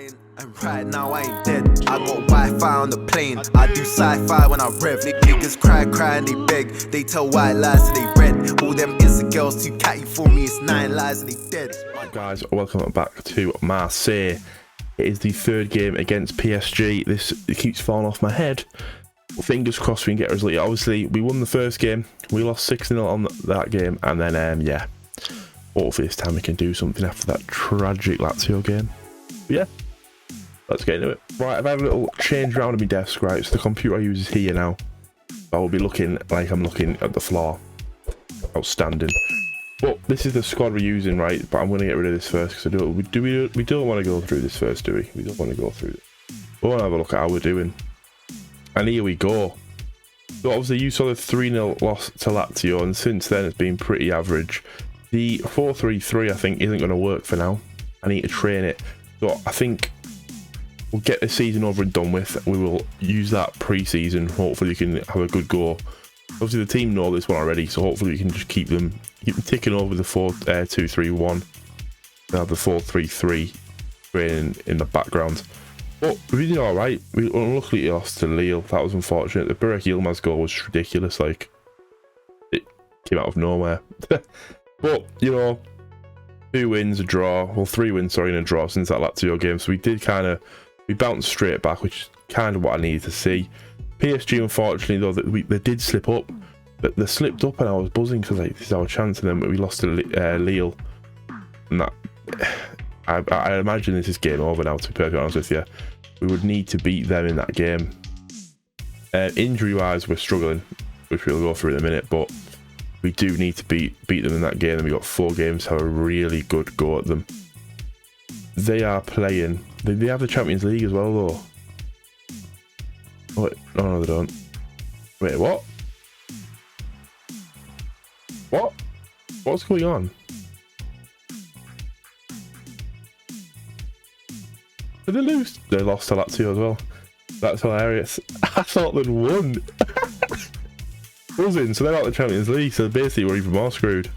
dying, and right now I ain't dead. I got Wi-Fi on the plane. I do sci-fi when I rev. Niggas cry and they beg. They tell white lies so they red. All them Insta girls too catty for me. It's 9 lies and they dead. Guys, welcome back to Marseille. It is the third game against PSG. It keeps falling off my head. Fingers crossed we can get a result. Obviously, we won the first game. We lost 6-0 on that game, and then yeah. Hopefully this time we can do something after that tragic Lazio game. But yeah, let's get into it. Right, I've had a little change around on my desk, right? So the computer I use is here now. I will be looking like I'm looking at the floor. Outstanding. But this is the squad we're using, right? But I'm going to get rid of this first because we don't want to go through this first, do we? We don't want to go through it. We want to have a look at how we're doing. And here we go. So obviously you saw the 3-0 loss to Lazio, and since then it's been pretty average. The 4-3-3 I think isn't going to work for now. I need to train it. So I think we'll get the season over and done with. We will use that pre-season. Hopefully we can have a good go. Obviously the team know this one already, so hopefully we can just keep them ticking over the 4-2-3-1. They'll have the 4-3-3 training in the background. But we did alright. We unluckily lost to Lille. That was unfortunate. The Burak Yilmaz goal was ridiculous. Like, it came out of nowhere. But, you know, 2 wins, a draw. Well, 3 wins, sorry, and a draw since that Lazio game. So we did we bounced straight back, which is kind of what I needed to see. PSG, unfortunately, though, they did slip up. But they slipped up and I was buzzing because, like, this is our chance. And then we lost to Lille. And that, I imagine this is game over now, to be perfectly honest with you. We would need to beat them in that game. Injury-wise, we're struggling, which we'll go through in a minute, but we do need to beat them in that game, and we've got 4 games to have a really good go at them. They are playing... They have the Champions League as well, though. Oh, wait, no, they don't. Wait, what? What? What's going on? Did they lose? They lost to Lazio as well. That's hilarious. I thought they'd won. Buzzing, so they're out of the Champions League, so basically we're even more screwed.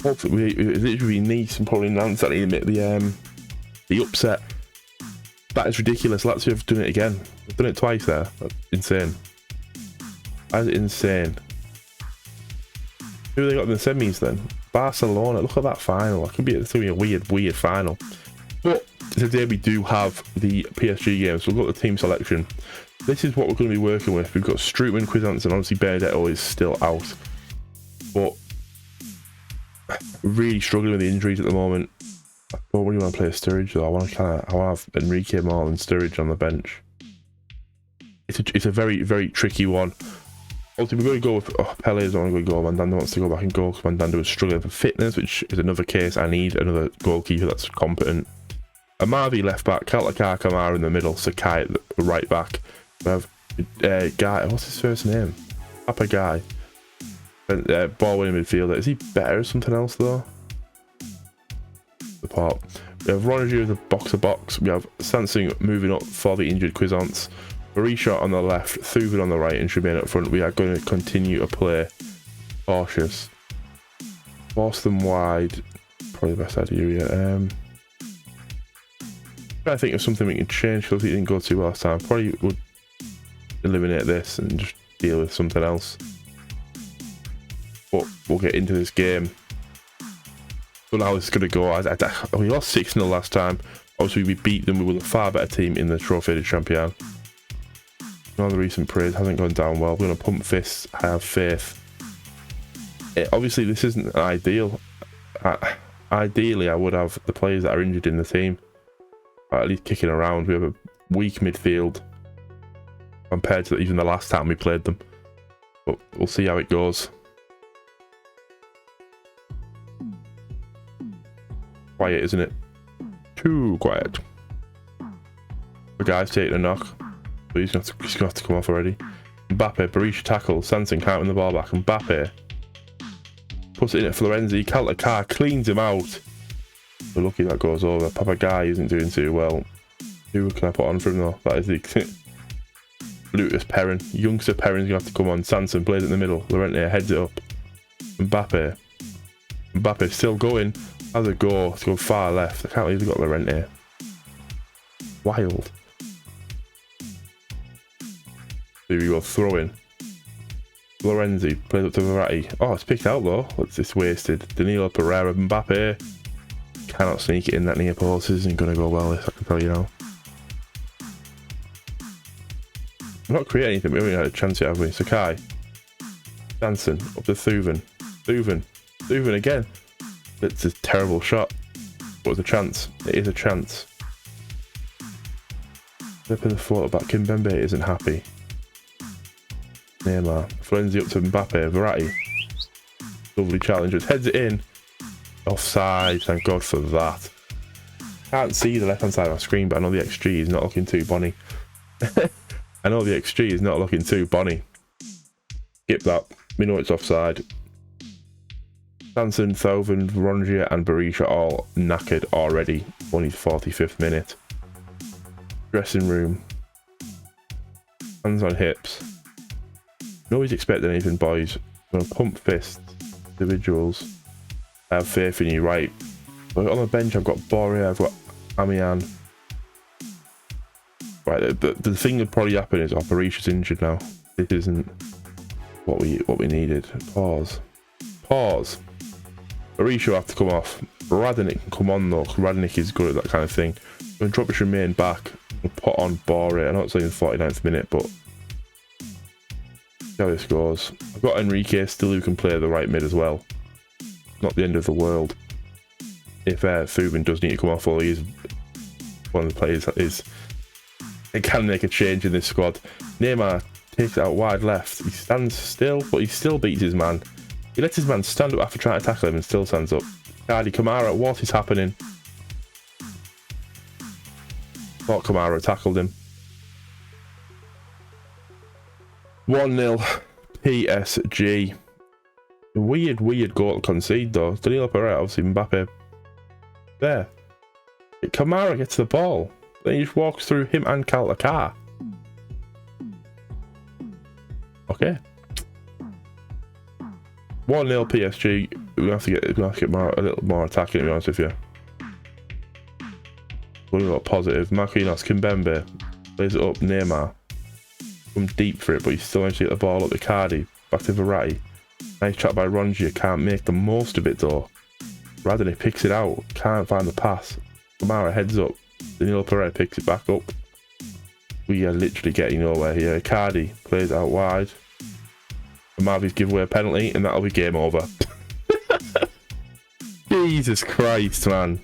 Hopefully, it literally Nice and probably Nantes that need to make the upset. That is ridiculous. Lazio have done it again. They've done it twice there. That's insane. That is insane. Who have they got in the semis then? Barcelona. Look at that final. It's going to be a weird final. But today we do have the PSG game, so we've got the team selection. This is what we're going to be working with. We've got Strootman, Cuisance, and obviously Benedetto is still out. But really struggling with the injuries at the moment. I don't really want to play Sturridge though. I want to have Enrique more than Sturridge on the bench. It's a very, very tricky one. Obviously we're going to go with Pele's not going to go. Mandanda wants to go back and go because Mandanda was struggling for fitness, which is another case. I need another goalkeeper that's competent. Amavi left back, Kaltakar Kamara in the middle, Sakai at the right back. We have Guy, what's his first name? Papa Guy. Ball winning midfielder. Is he better or something else though? The part. We have Ronaldo as a box-to-box. We have Sansing moving up for the injured Cuisance. Berisha on the left, Thuven on the right, and Tremaine up front. We are going to continue to play cautious. Force them wide. Probably the best idea here. I think of something we can change because it didn't go too well last time. Probably would eliminate this and just deal with something else. But we'll get into this game. But how it's going to go. We lost 6-0 last time. Obviously we beat them. We were the far better team in the Trophée de Champion. None of the recent praise hasn't gone down well. We're going to pump fists. I have faith. Obviously this isn't ideal. Ideally I would have the players that are injured in the team at least kicking around. We have a weak midfield compared to even the last time we played them, but we'll see how it goes. Quiet, isn't it? Too quiet. The guy's taking a knock, but he's gonna have to come off already. Mbappe, Berisha tackle, Sanson can't win the ball back. Mbappe puts it in at Florenzi, Kaltakar cleans him out. We're lucky that goes over. Papa Guy isn't doing too well. Who can I put on for him though? That is the Lucas Perrin. Youngster Perrin's going to have to come on. Sanson plays it in the middle. Llorente heads it up. Mbappe still going. Has a go to go far left. I can't believe they've got Llorente. Wild. Here we go, throwing. Lorenzi plays up to Verratti. Oh, it's picked out though. It's wasted. Danilo Pereira, Mbappe. Cannot sneak it in that near post. This isn't going to go well, this I can tell you now. We're not creating anything. We haven't had a chance yet, have we? Sakai. Jansen. Up to Thuven. Thuven again. It's a terrible shot. What was a chance? It is a chance. Flip of the floor back. Kimpembe isn't happy. Neymar. Florenzi up to Mbappe. Verratti. Lovely challenge. Heads it in. Offside. Thank God for that. Can't see the left hand side of my screen, but I know the XG is not looking too bonny. I know the XG is not looking too bonny. Skip that. We know it's offside. Sanson, Thoven, Rongier and Berisha all knackered already. Only 45th minute. Dressing room. Hands on hips. Nobody's expecting anything, boys. I'm going to pump fists. Individuals. I have faith in you, right? But on the bench, I've got Borre, I've got Amian. Right, the thing that probably happened is Berisha's injured now. This isn't what we needed. Pause. Berisha will have to come off. Radonic can come on though, because Radonic is good at that kind of thing. I'm going to drop Jermaine back and put on Borre. I know it's only the 49th minute, but see how this goes. I've got Enrique still who can play the right mid as well. Not the end of the world. If Thuven does need to come off, although he's one of the players that is, it can make a change in this squad. Neymar takes it out wide left. He stands still, but he still beats his man. He lets his man stand up after trying to tackle him and still stands up. Cardi, Kamara, what is happening? Thought Kamara tackled him. 1-0 PSG. Weird goal to concede though. Danilo Pereira, obviously Mbappe. There. Kamara gets the ball. Then he just walks through him and Calcacar. Okay. 1-0 PSG. We're gonna have to get a little more attacking, to be honest with you. We've got a positive. Marquinhos, Kimpembe. Plays it up, Neymar. Come deep for it, but he's still actually get the ball up to Cardi. Back to Verratti. Nice shot by Rongier. Can't make the most of it though. Radonic picks it out. Can't find the pass. Kamara heads up. Danilo Pereira picks it back up. We are literally getting nowhere here. Cardi plays out wide. Mavi's give away a penalty and that'll be game over. Jesus Christ, man.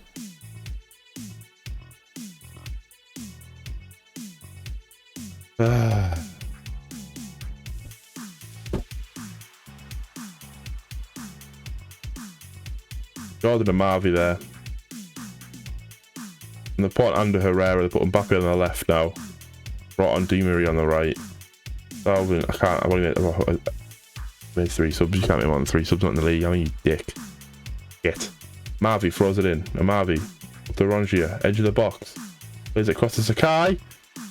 Jordan and Mavi there. And they put under Herrera, they put Mbappe on the left now. Brought on Di Maria on the right. Alvin, I've only made 3 subs. You can't make more than 3 subs, not in the league. I mean, you dick. Get. Mavi throws it in. And Mavi up to Rongier, edge of the box. Plays it across to Sakai.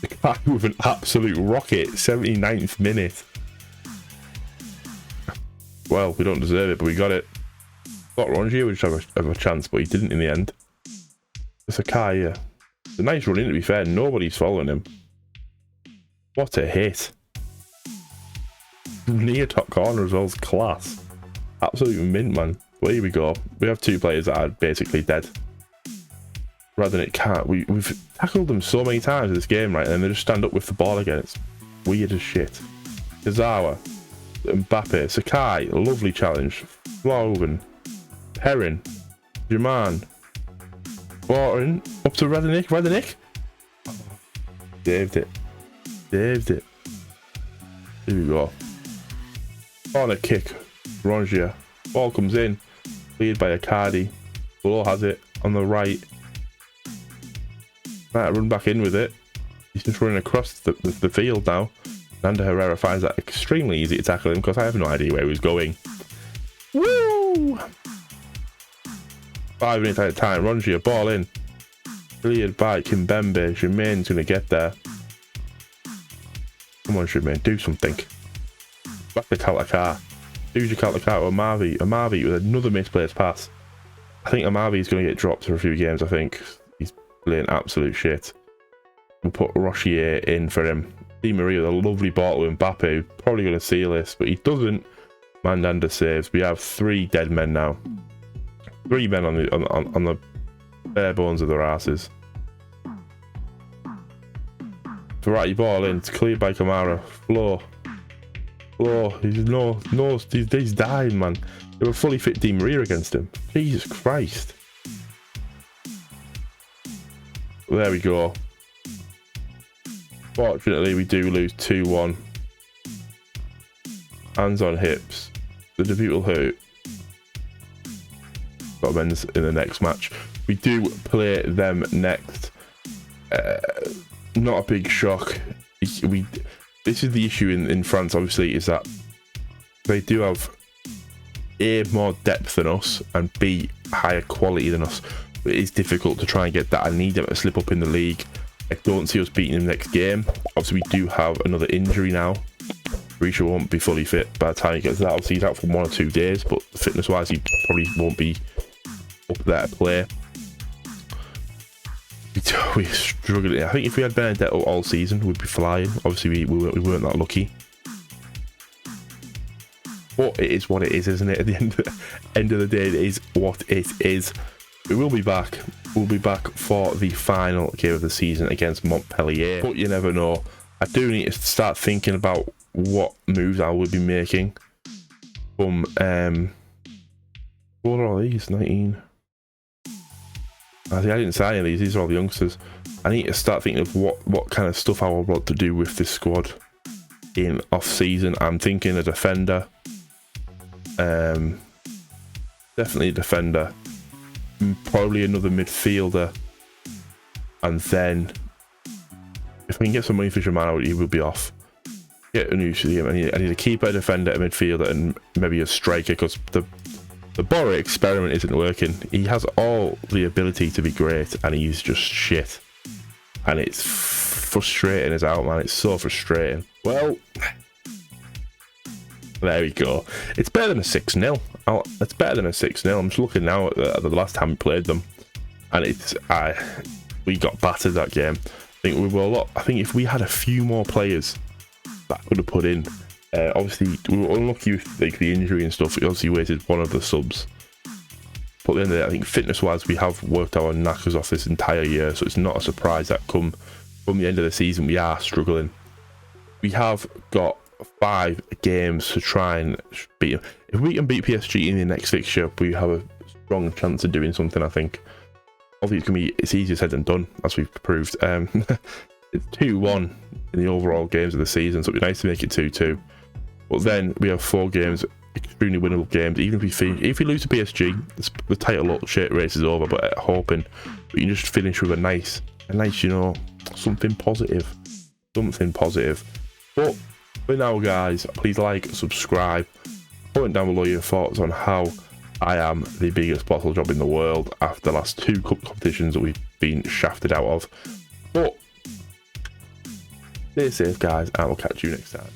Sakai with an absolute rocket. 79th minute. Well, we don't deserve it, but we got it. Thought Rongier would have a chance, but he didn't in the end. Sakai here. It's a nice run in, to be fair. Nobody's following him. What a hit. Near top corner as well as class. Absolute mint, man. Well, here we go. We have 2 players that are basically dead. Radonic can't. We've tackled them so many times in this game, right? And they just stand up with the ball again. It's weird as shit. Kazawa. Mbappe. Sakai. Lovely challenge. Floven. Perrin. German. Borton. Up to Radonic. Saved it. Here we go. Corner kick. Rongier. Ball comes in. Cleared by Icardi. Below has it on the right. Might run back in with it. He's just running across the field now. Nando Herrera finds that extremely easy to tackle him because I have no idea where he was going. Woo! 5 minutes at a time. Rongier, ball in. Cleared by Kimpembe. Jermaine's going to get there. Come on, Jermaine, do something. Back to Calcacar. Who's your Calcacar? Or Amavi. Amavi with another misplaced pass. I think Amavi's going to get dropped for a few games, I think. He's playing absolute shit. We'll put Rochier in for him. Di Maria with a lovely ball to Mbappe, probably going to seal this, but he doesn't. Mandanda saves. We have 3 dead men now. 3 men on the bare bones of their asses. Verratti ball in. It's cleared by Kamara. Floor. He's dying, man. They were fully fit Di Maria against him. Jesus Christ. There we go. Fortunately, we do lose 2-1. Hands on hips. The debut will hurt. Got men's in the next match. We do play them next. Not a big shock. This is the issue in France, obviously, is that they do have A, more depth than us, and B, higher quality than us. But it is difficult to try and get that. I need them to slip up in the league. I don't see us beating them next game. Obviously, we do have another injury now. Risha won't be fully fit by the time he gets that. Obviously, he's out for 1 or 2 days, but fitness-wise, he probably won't be up there to play. We're struggling. I think if we had Benedetto all season, we'd be flying. Obviously, we weren't that lucky. But it is what it is, isn't it? At the end of the day, it is what it is. We will be back. We'll be back for the final game of the season against Montpellier. But you never know. I do need to start thinking about what moves I will be making. What are all these? 19. I didn't say any of these. These are all the youngsters. I need to start thinking of what kind of stuff I would want to do with this squad in off season. I'm thinking a defender. Definitely a defender. Probably another midfielder, and then if I can get some money for Shimano, he will be off. Get a new game. I need a keeper, a defender, a midfielder, and maybe a striker, because the Borre experiment isn't working. He has all the ability to be great, and he's just shit. And it's frustrating as out, man. It's so frustrating. Well, there we go. It's better than a 6-0. It's better than a 6-0. I'm just looking now at the last time we played them, and we got battered that game. I think I think if we had a few more players that could have put in. Obviously, we were unlucky with the injury and stuff. We obviously waited one of the subs. But at the end of the day, I think fitness-wise, we have worked our knackers off this entire year, so it's not a surprise that come the end of the season, we are struggling. We have got 5 games to try and beat them. If we can beat PSG in the next fixture, we have a strong chance of doing something, I think. Obviously, it's easier said than done, as we've proved. It's 2-1 in the overall games of the season, so it'd be nice to make it 2-2. But then we have 4 games, extremely winnable games. Even if we lose to PSG, the title shit race is over. But hoping we can just finish with a nice, something positive. But for now, guys, please like, subscribe, comment down below your thoughts on how I am the biggest bottle job in the world after the last 2 cup competitions that we've been shafted out of. But stay safe, guys, and I will catch you next time.